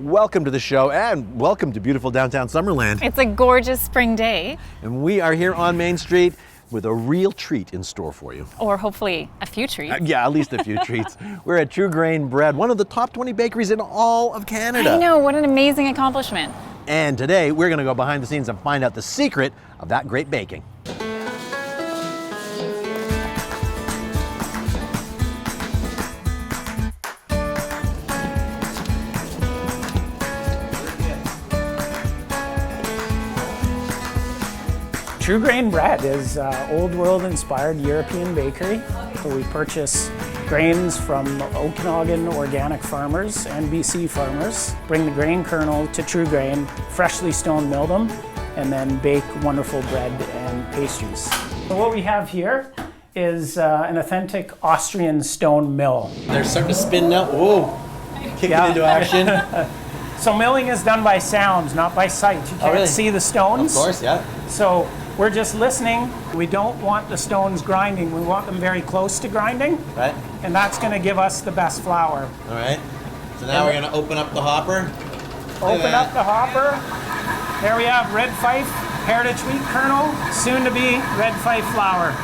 welcome to the show and welcome to beautiful downtown Summerland. It's a gorgeous spring day. And we are here on Main Street with a real treat in store for you. Or hopefully a few treats. Yeah, at least a few treats. We're at True Grain Bread, one of the top 20 bakeries in all of Canada. I know, what an amazing accomplishment. And today we're going to go behind the scenes and find out the secret of that great baking. True Grain Bread is old world inspired European bakery. So we purchase grains from Okanagan organic farmers and BC farmers, bring the grain kernel to True Grain, freshly stone mill them, and then bake wonderful bread and pastries. So what we have here is an authentic Austrian stone mill. They're starting to spin now. Whoa, kicking into action. So milling is done by sounds, not by sight. You can't see the stones. Of course, yeah. So we're just listening. We don't want the stones grinding. We want them very close to grinding. Right. And that's going to give us the best flour. All right. So now we're going to open up the hopper. Open up the hopper. There we have Red Fife Heritage Wheat Kernel, soon to be Red Fife flour.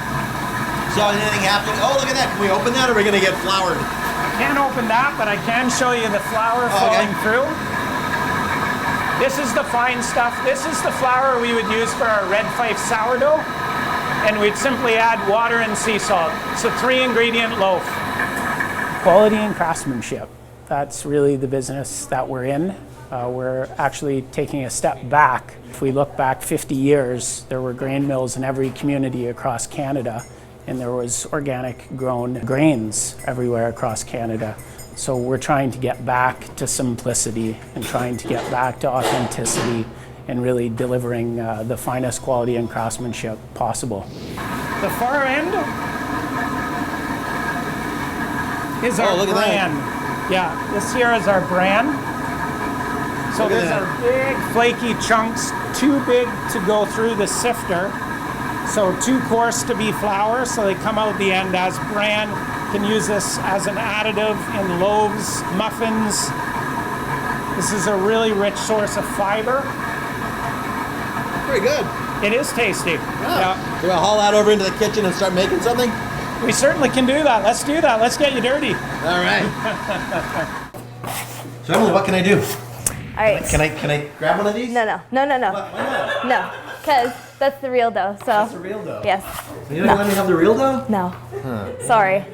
So anything happening? Oh, look at that. Can we open that or are we going to get floured? I can't open that, but I can show you the flour flowing through. This is the fine stuff. This is the flour we would use for our Red Fife sourdough. And we'd simply add water and sea salt. It's a 3-ingredient loaf. Quality and craftsmanship. That's really the business that we're in. We're actually taking a step back. If we look back 50 years, there were grain mills in every community across Canada, and there was organic grown grains everywhere across Canada. So we're trying to get back to simplicity and trying to get back to authenticity and really delivering the finest quality and craftsmanship possible. The far end is our bran. Yeah, this here is our bran. So these are big flaky chunks, too big to go through the sifter. So too coarse to be flour, so they come out the end as bran. Can use this as an additive in loaves, muffins. This is a really rich source of fiber. Pretty good. It is tasty. Yeah. Do I haul out over into the kitchen and start making something? We certainly can do that. Let's do that. Let's get you dirty. All right. So Emily, what can I do? All right. Can I grab one of these? No. Why not? No, because that's the real dough. So. That's the real dough. Yes. You don't let me have the real dough? No. Sorry.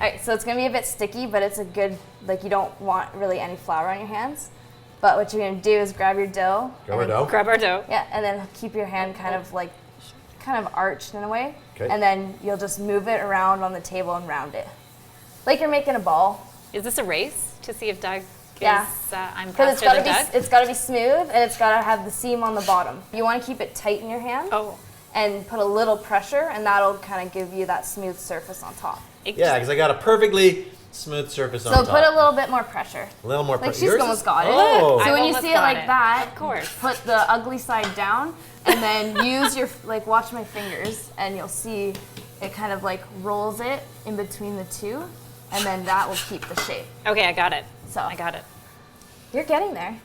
All right, so it's gonna be a bit sticky, but it's a good, like you don't want really any flour on your hands. But what you're gonna do is grab your dough. Grab our dough. Yeah, and then keep your hand kind of arched in a way. Okay. And then you'll just move it around on the table and round it. Like you're making a ball. Is this a race to see if Doug is, I'm Because faster than Doug? it's gotta be smooth and it's gotta have the seam on the bottom. You wanna keep it tight in your hand. Oh. And put a little pressure, and that'll kind of give you that smooth surface on top. Yeah, because I got a perfectly smooth surface on top. So put a little bit more pressure. A little more Like pressure. she's almost got it. Oh. So when you almost see it got like it. that, Of course. put the ugly side down, and then use your, watch my fingers, and you'll see it kind of rolls it in between the two, and then that will keep the shape. Okay, I got it. So I got it. You're getting there.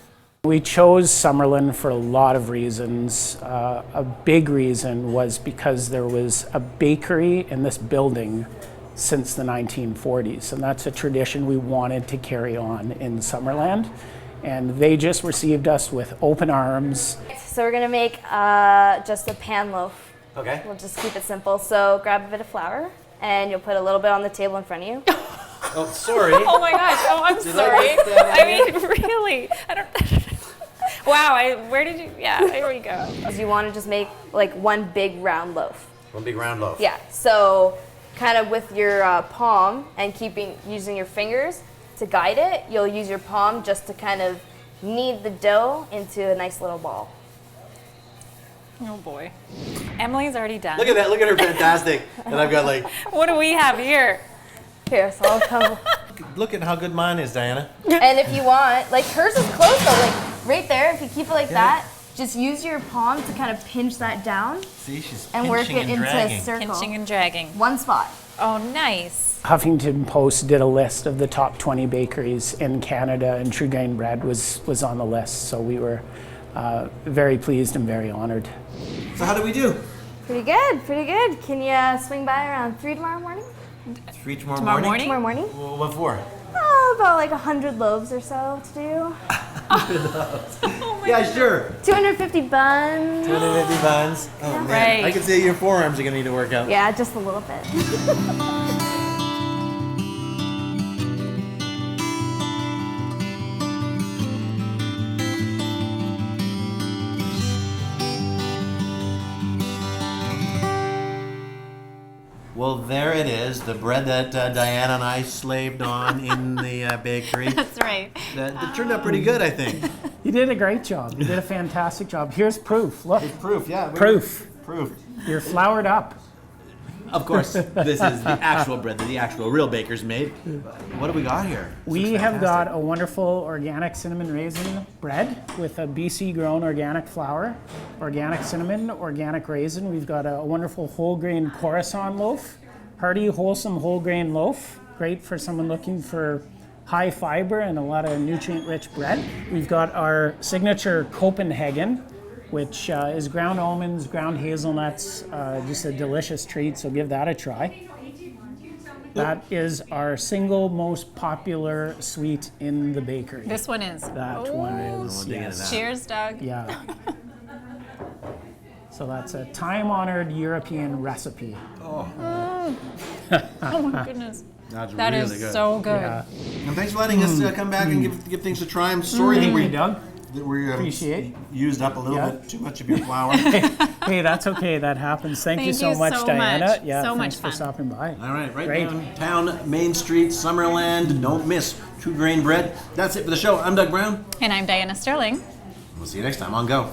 We chose Summerland for a lot of reasons. A big reason was because there was a bakery in this building since the 1940s, and that's a tradition we wanted to carry on in Summerland. And they just received us with open arms. So we're gonna make just a pan loaf. Okay. We'll just keep it simple. So grab a bit of flour, and you'll put a little bit on the table in front of you. Oh, sorry. Oh my gosh. Oh, I'm sorry. I mean, really. I don't. Wow. Where did you? Yeah. Here we go. Because you want to just make one big round loaf. One big round loaf. Yeah. So kind of with your palm and using your fingers to guide it, you'll use your palm just to kind of knead the dough into a nice little ball. Oh boy. Emily's already done. Look at that. Look at her fantastic. And I've got What do we have here? Here, so I'll come. Look at how good mine is, Diana. And if you want, hers is close though, right there, if you keep it like that, just use your palm to kind of pinch that down. See, she's and work it into a circle. Pinching and dragging. One spot. Oh, nice. Huffington Post did a list of the top 20 bakeries in Canada, and True Grain Bread was on the list. So we were very pleased and very honored. So how do we do? Pretty good, pretty good. Can you swing by around 3 tomorrow morning? 3 tomorrow Tomorrow morning? morning? Tomorrow morning? Well, what for? Oh, about like 100 loaves or so to do. Yeah, sure. 250 buns. 250 buns. Oh, man. Right. I can see your forearms are going to need to work out. Yeah, just a little bit. Well, there it is, the bread that Diana and I slaved on in the bakery. That's right. That turned out pretty good, I think. You did a great job. You did a fantastic job. Here's proof. Look, Proof, yeah. proof. Proof. You're floured up. Of course, this is the actual bread that the actual real bakers made. What do we got here? We have got a wonderful organic cinnamon raisin bread with a BC grown organic flour, organic cinnamon, organic raisin. We've got a wonderful whole grain croissant loaf, hearty, wholesome whole grain loaf. Great for someone looking for high fiber and a lot of nutrient rich bread. We've got our signature Copenhagen, which is ground almonds, ground hazelnuts, just a delicious treat, so give that a try. That is our single most popular sweet in the bakery. This one is. That one is, dig into yes. that. Cheers, Doug. Yeah. So that's a time-honored European recipe. Oh my goodness. That's That really is good. so good. Yeah. And thanks for letting us come back and give things a try. I'm sorry that we Doug. Appreciate. Used up a little bit too much of your flour. Hey, that's okay. That happens. Thank you so you much, so Diana. much. Yeah, So thanks much for fun. stopping by. All right, right Great. downtown Main Street, Summerland. Don't miss True Grain Bread. That's it for the show. I'm Doug Brown. And I'm Diana Sterling. We'll see you next time on Go.